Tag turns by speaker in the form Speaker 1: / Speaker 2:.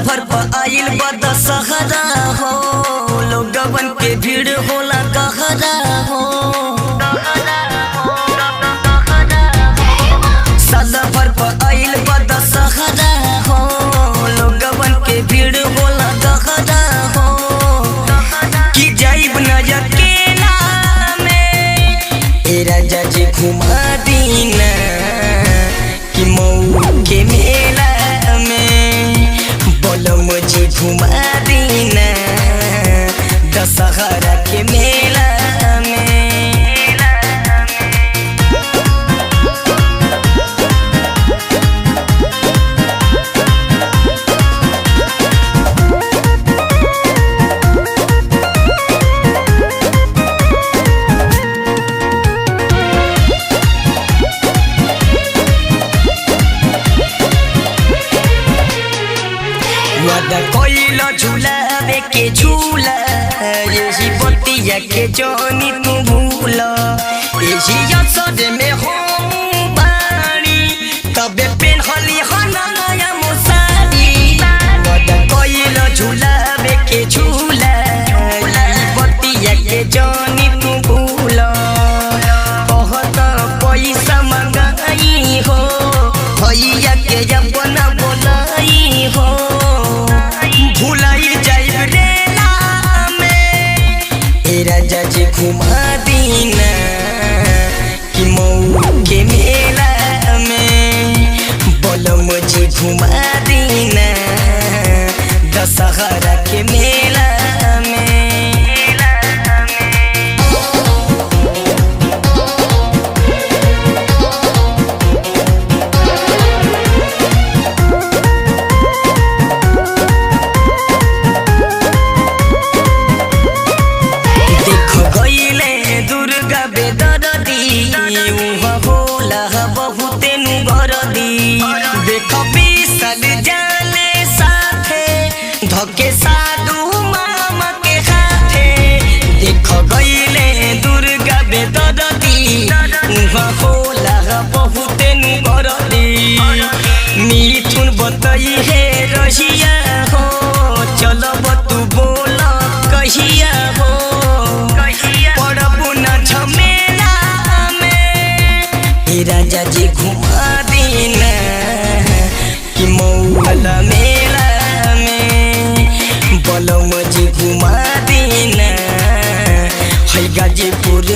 Speaker 1: भर पर आइल बद सहरा हो, लोगवन के भीड़ होला गहरा हो। साल भर पर आइल बद सहरा हो, लोगवन के भीड़ होला गहरा हो। कि जाइब न अकेला में ए राजा जी घुमा दीना, कि मऊ के मेला मुझे घुमा दीना दशहरा के मेला में। वादा कोइलो झूलावे के झूला, यही बतिया के जानी तू भूला। यही असर में हो बानी तबे पेन्हली हनाया मोसारी। वादा कोइलो झूलावे के झूला, यही बतिया के जानी तू भूला। बहुत पैसा मंगाई हो, भैया के अपना बोलाई हो। भुलाई जाइब रेला में ए राजा जी घुमा दीना, कि मऊ के मेला में बोलो मुझे घुमा दीना दशहरा के मेला में। धके साधु मामा के हाथे देख गईले दुर्गा बेदरदी, उहाँ होला बहुते नुगरदी। मिथुन बतई है रहिया हो, चलब तू बोल कहिया हो। पड़बू न झमेला में ए राजा जी घुमा दीना, कि मऊ वाला मेला बोलो मुझे घुमा दीना है गाजीपुर